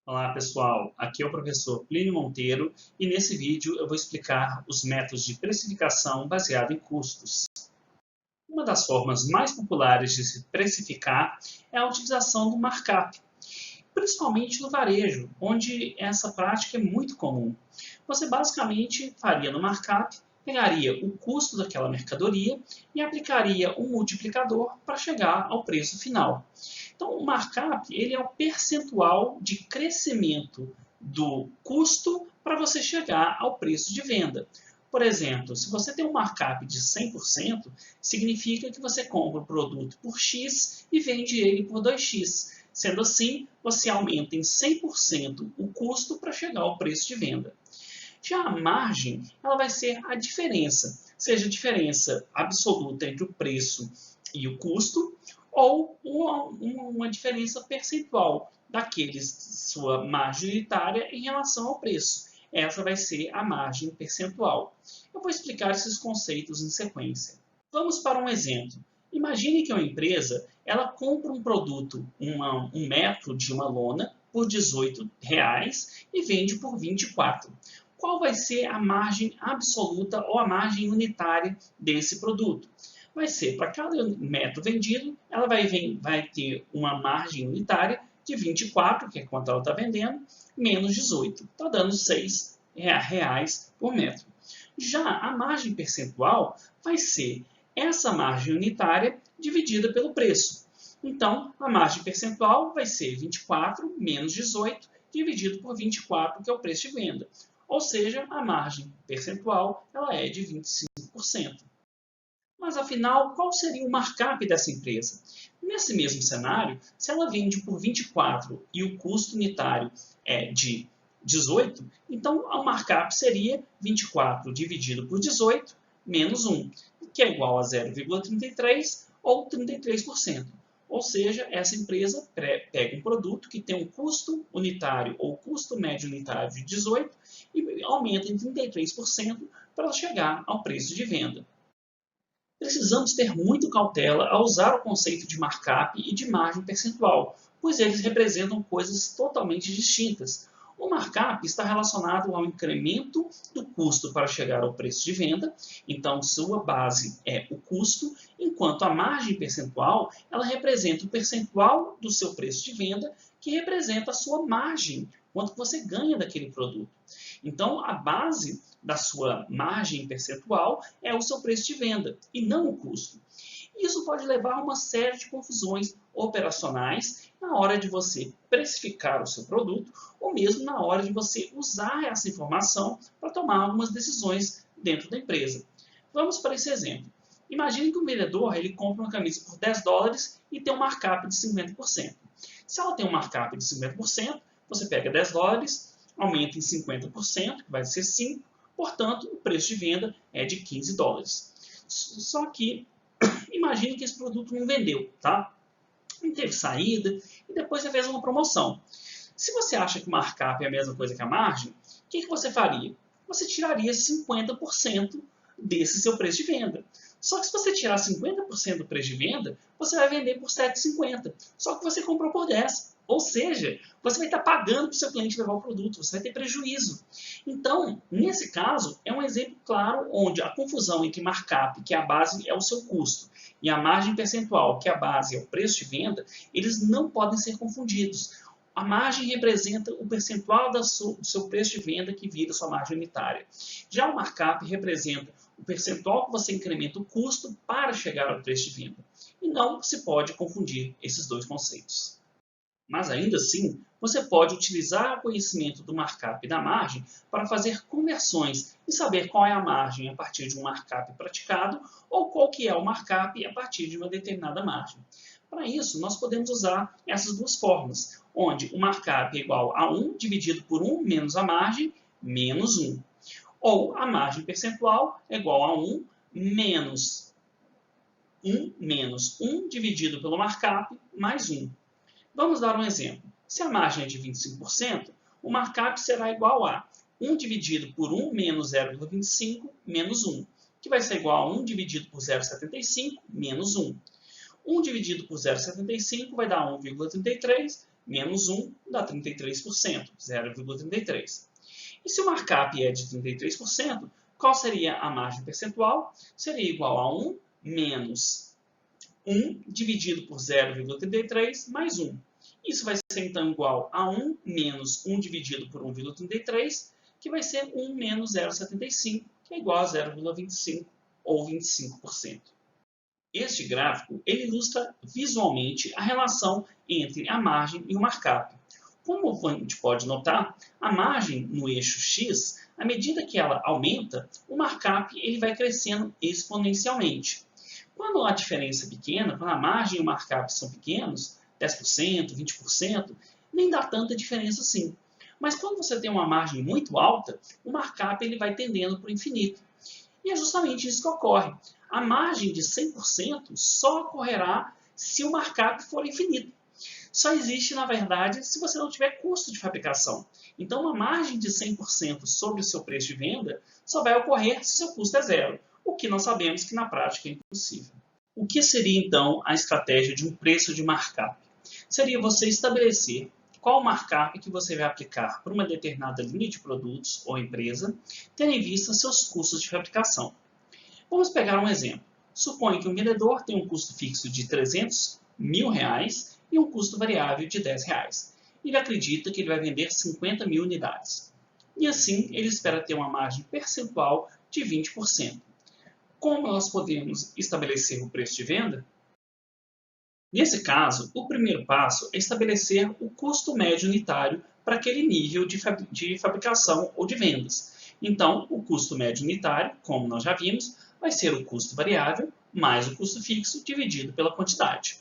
Olá pessoal, aqui é o professor Plínio Monteiro e nesse vídeo eu vou explicar os métodos de precificação baseado em custos. Uma das formas mais populares de se precificar é a utilização do markup, principalmente no varejo, onde essa prática é muito comum. Você basicamente faria no markup, pegaria o custo daquela mercadoria e aplicaria um multiplicador para chegar ao preço final. Então, o markup ele é o percentual de crescimento do custo para você chegar ao preço de venda. Por exemplo, se você tem um markup de 100%, significa que você compra o produto por X e vende ele por 2X. Sendo assim, você aumenta em 100% o custo para chegar ao preço de venda. Já a margem, ela vai ser a diferença, seja a diferença absoluta entre o preço e o custo, ou uma diferença percentual daqueles sua margem unitária em relação ao preço. Essa vai ser a margem percentual. Eu vou explicar esses conceitos em sequência. Vamos para um exemplo. Imagine que uma empresa ela compra um produto, um metro de uma lona, por R$18 e vende por 24. Qual vai ser a margem absoluta ou a margem unitária desse produto? Vai ser, para cada metro vendido, ela vai ter uma margem unitária de 24, que é quanto ela está vendendo, menos 18. Está dando R$6 por metro. Já a margem percentual vai ser essa margem unitária dividida pelo preço. Então, a margem percentual vai ser 24 menos 18 dividido por 24, que é o preço de venda. Ou seja, a margem percentual ela é de 25%. Mas, afinal, qual seria o markup dessa empresa? Nesse mesmo cenário, se ela vende por 24 e o custo unitário é de 18, então o markup seria 24 dividido por 18 menos 1, que é igual a 0,33 ou 33%. Ou seja, essa empresa pega um produto que tem um custo unitário ou custo médio unitário de 18 e aumenta em 33% para chegar ao preço de venda. Precisamos ter muito cautela ao usar o conceito de markup e de margem percentual, pois eles representam coisas totalmente distintas. O markup está relacionado ao incremento do custo para chegar ao preço de venda, então sua base é o custo, enquanto a margem percentual ela representa o percentual do seu preço de venda, que representa a sua margem, quanto você ganha daquele produto. Então, a base da sua margem percentual é o seu preço de venda e não o custo. Isso pode levar a uma série de confusões operacionais na hora de você precificar o seu produto ou mesmo na hora de você usar essa informação para tomar algumas decisões dentro da empresa. Vamos para esse exemplo. Imagine que um vendedor ele compra uma camisa por $10 e tem um markup de 50%. Se ela tem um markup de 50%, você pega $10, aumenta em 50%, que vai ser 5, portanto, o preço de venda é de $15. Só que, imagine que esse produto não vendeu, tá? Não teve saída e depois você fez uma promoção. Se você acha que o markup é a mesma coisa que a margem, o que você faria? Você tiraria 50% desse seu preço de venda. Só que se você tirar 50% do preço de venda, você vai vender por R$7,50. Só que você comprou por 10. Ou seja, você vai estar pagando para o seu cliente levar o produto, você vai ter prejuízo. Então, nesse caso, é um exemplo claro onde a confusão entre markup, que a base é o seu custo, e a margem percentual, que a base é o preço de venda, eles não podem ser confundidos. A margem representa o percentual do seu preço de venda que vira sua margem unitária. Já o markup representa o percentual que você incrementa o custo para chegar ao preço de venda. E não se pode confundir esses dois conceitos. Mas ainda assim, você pode utilizar o conhecimento do markup e da margem para fazer conversões e saber qual é a margem a partir de um markup praticado ou qual que é o markup a partir de uma determinada margem. Para isso, nós podemos usar essas duas formas, onde o markup é igual a 1 dividido por 1 menos a margem, menos 1. Ou a margem percentual é igual a 1 menos 1 dividido pelo markup mais 1. Vamos dar um exemplo. Se a margem é de 25%, o markup será igual a 1 dividido por 1 menos 0,25 menos 1, que vai ser igual a 1 dividido por 0,75 menos 1. 1 dividido por 0,75 vai dar 1,33 menos 1 dá 33%, 0,33. E se o markup é de 33%, qual seria a margem percentual? Seria igual a 1 menos 1 dividido por 0,33 mais 1. Isso vai ser então igual a 1 menos 1 dividido por 1,33, que vai ser 1 menos 0,75, que é igual a 0,25 ou 25%. Este gráfico ele ilustra visualmente a relação entre a margem e o markup. Como a gente pode notar, a margem no eixo X, à medida que ela aumenta, o markup ele vai crescendo exponencialmente. Quando a diferença é pequena, quando a margem e o markup são pequenos, 10%, 20%, nem dá tanta diferença assim. Mas quando você tem uma margem muito alta, o markup ele vai tendendo para o infinito. E é justamente isso que ocorre. A margem de 100% só ocorrerá se o markup for infinito. Só existe, na verdade, se você não tiver custo de fabricação. Então, uma margem de 100% sobre o seu preço de venda só vai ocorrer se o seu custo é zero, o que nós sabemos que na prática é impossível. O que seria, então, a estratégia de um preço de markup? Seria você estabelecer qual markup que você vai aplicar para uma determinada linha de produtos ou empresa, tendo em vista seus custos de fabricação. Vamos pegar um exemplo. Suponha que um vendedor tem um custo fixo de R$300 mil e um custo variável de R$10. Ele acredita que ele vai vender 50 mil unidades. E assim, ele espera ter uma margem percentual de 20%. Como nós podemos estabelecer o preço de venda? Nesse caso, o primeiro passo é estabelecer o custo médio unitário para aquele nível de fabricação ou de vendas. Então, o custo médio unitário, como nós já vimos, vai ser o custo variável mais o custo fixo dividido pela quantidade.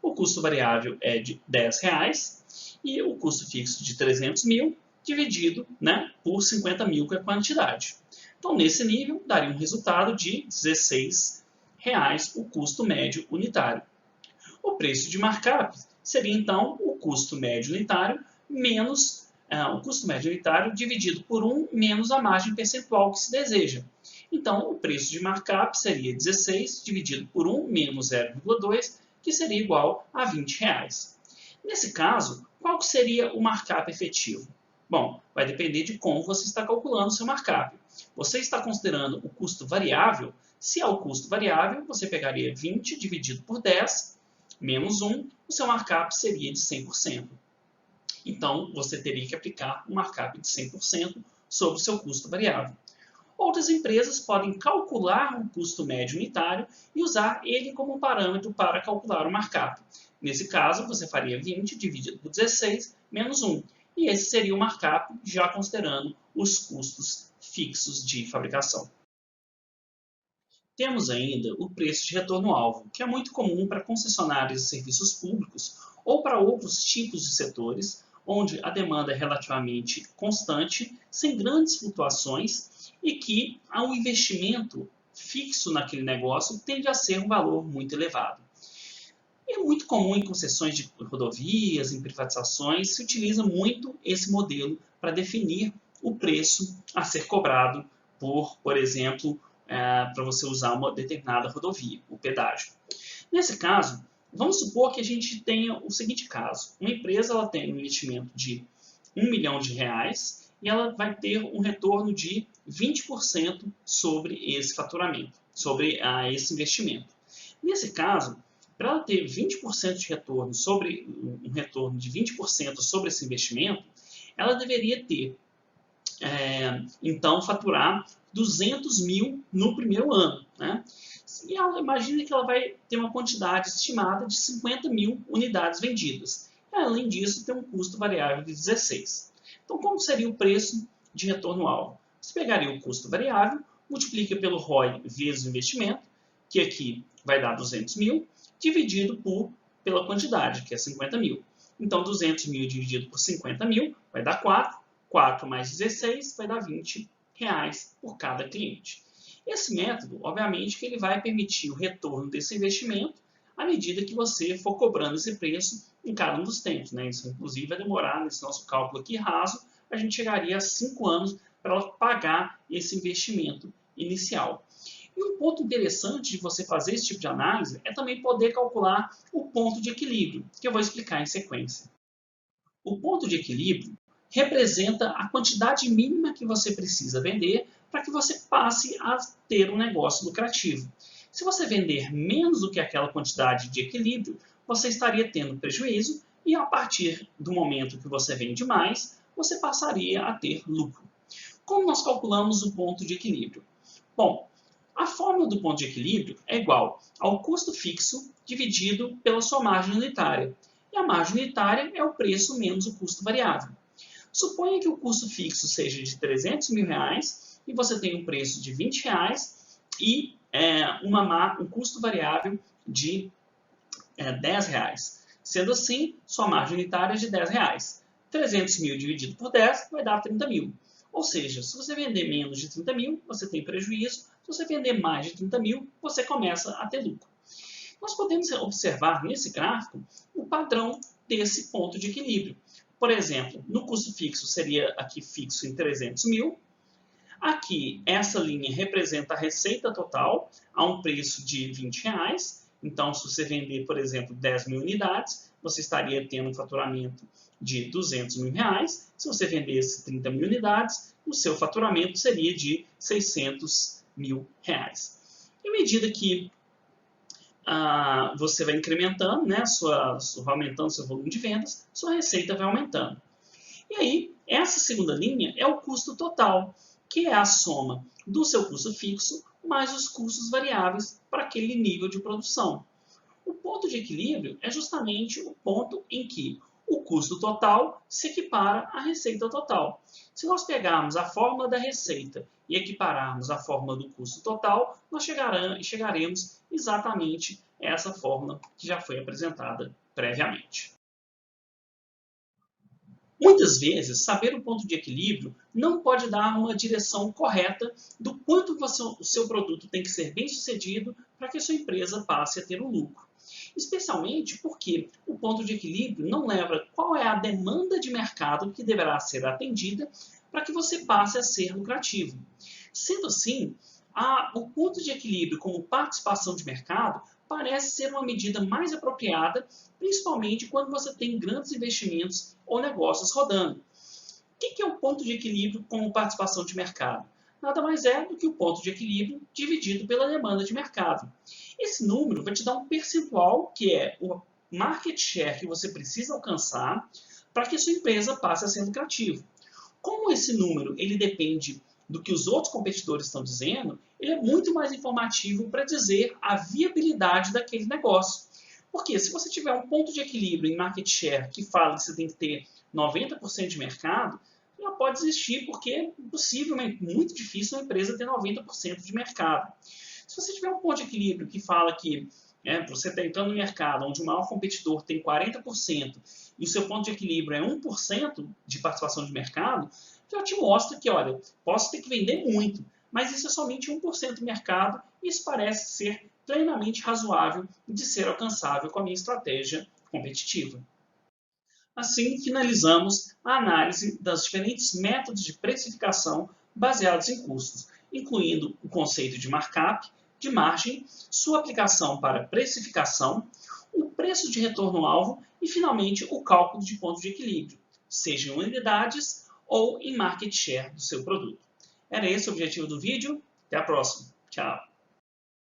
O custo variável é de R$10 e o custo fixo de 300 mil dividido por 50 mil, que é a quantidade. Então, nesse nível, daria um resultado de R$16 o custo médio unitário. O preço de markup seria, então, o custo médio unitário menos o custo médio unitário dividido por 1 menos a margem percentual que se deseja. Então, o preço de markup seria 16 dividido por 1 menos 0,2, que seria igual a R$20. Nesse caso, qual seria o markup efetivo? Bom, vai depender de como você está calculando o seu markup. Você está considerando o custo variável? Se é o custo variável, você pegaria 20 dividido por 10, menos 1, o seu markup seria de 100%. Então, você teria que aplicar um markup de 100% sobre o seu custo variável. Outras empresas podem calcular um custo médio unitário e usar ele como um parâmetro para calcular o markup. Nesse caso, você faria 20 dividido por 16 menos 1. E esse seria o markup já considerando os custos fixos de fabricação. Temos ainda o preço de retorno-alvo, que é muito comum para concessionárias de serviços públicos ou para outros tipos de setores, onde a demanda é relativamente constante, sem grandes flutuações e que o investimento fixo naquele negócio tende a ser um valor muito elevado. É muito comum em concessões de rodovias, em privatizações, se utiliza muito esse modelo para definir o preço a ser cobrado por exemplo, para você usar uma determinada rodovia, o pedágio. Nesse caso, vamos supor que a gente tenha o seguinte caso. Uma empresa ela tem um investimento de R$1 milhão e ela vai ter um retorno de 20% sobre esse faturamento, sobre esse investimento. Nesse caso, para ela ter 20% de retorno sobre um retorno de 20% sobre esse investimento, ela deveria ter, então, faturar 200 mil no primeiro ano. E ela imagina que ela vai ter uma quantidade estimada de 50 mil unidades vendidas. Além disso, tem um custo variável de 16. Então, como seria o preço de retorno-alvo? Você pegaria o custo variável, multiplica pelo ROI vezes o investimento, que aqui vai dar 200 mil, dividido pela quantidade, que é 50 mil. Então, 200 mil dividido por 50 mil vai dar 4. 4 mais 16 vai dar R$20 por cada cliente. Esse método, obviamente, que ele vai permitir o retorno desse investimento à medida que você for cobrando esse preço em cada um dos tempos. Isso, inclusive, vai demorar, nesse nosso cálculo aqui raso, a gente chegaria a 5 anos para ela pagar esse investimento inicial. E um ponto interessante de você fazer esse tipo de análise é também poder calcular o ponto de equilíbrio, que eu vou explicar em sequência. o ponto de equilíbrio representa a quantidade mínima que você precisa vender para que você passe a ter um negócio lucrativo. Se você vender menos do que aquela quantidade de equilíbrio, você estaria tendo prejuízo e a partir do momento que você vende mais, você passaria a ter lucro. Como nós calculamos o ponto de equilíbrio? Bom, a fórmula do ponto de equilíbrio é igual ao custo fixo dividido pela sua margem unitária. E a margem unitária é o preço menos o custo variável. Suponha que o custo fixo seja de R$300 mil e você tem um preço de R$20 e um custo variável de R$10. Sendo assim, sua margem unitária é de R$10. 300 mil dividido por 10 vai dar 30 mil. Ou seja, se você vender menos de 30 mil, você tem prejuízo. Se você vender mais de 30 mil, você começa a ter lucro. Nós podemos observar nesse gráfico o padrão desse ponto de equilíbrio. Por exemplo, no custo fixo seria aqui fixo em 300 mil. Aqui, essa linha representa a receita total a um preço de R$20. Então, se você vender, por exemplo, 10 mil unidades, você estaria tendo um faturamento de R$200 mil. Se você vendesse 30 mil unidades, o seu faturamento seria de R$600 mil. Em medida que você vai incrementando, né, vai aumentando seu volume de vendas, sua receita vai aumentando. E aí, essa segunda linha é o custo total, que é a soma do seu custo fixo mais os custos variáveis para aquele nível de produção. O ponto de equilíbrio é justamente o ponto em que o custo total se equipara à receita total. Se nós pegarmos a fórmula da receita e equipararmos a fórmula do custo total, nós chegaremos exatamente a essa fórmula que já foi apresentada previamente. Muitas vezes, saber o ponto de equilíbrio não pode dar uma direção correta do quanto o seu produto tem que ser bem sucedido para que a sua empresa passe a ter um lucro. Especialmente porque o ponto de equilíbrio não leva qual é a demanda de mercado que deverá ser atendida para que você passe a ser lucrativo. Sendo assim, o ponto de equilíbrio como participação de mercado parece ser uma medida mais apropriada, principalmente quando você tem grandes investimentos ou negócios rodando. O que é o ponto de equilíbrio como participação de mercado? Nada mais é do que o ponto de equilíbrio dividido pela demanda de mercado. Esse número vai te dar um percentual, que é o market share que você precisa alcançar para que a sua empresa passe a ser lucrativa. Como esse número ele depende do que os outros competidores estão dizendo, ele é muito mais informativo para dizer a viabilidade daquele negócio. Porque se você tiver um ponto de equilíbrio em market share que fala que você tem que ter 90% de mercado, já pode existir, porque é possivelmente muito difícil uma empresa ter 90% de mercado. Se você tiver um ponto de equilíbrio que fala que você está entrando no mercado onde o maior competidor tem 40% e o seu ponto de equilíbrio é 1% de participação de mercado, já te mostra que, olha, posso ter que vender muito, mas isso é somente 1% do mercado e isso parece ser plenamente razoável de ser alcançável com a minha estratégia competitiva. Assim, finalizamos a análise dos diferentes métodos de precificação baseados em custos, incluindo o conceito de markup, de margem, sua aplicação para precificação, o preço de retorno-alvo e, finalmente, o cálculo de ponto de equilíbrio, seja em unidades ou em market share do seu produto. Era esse o objetivo do vídeo. Até a próxima. Tchau!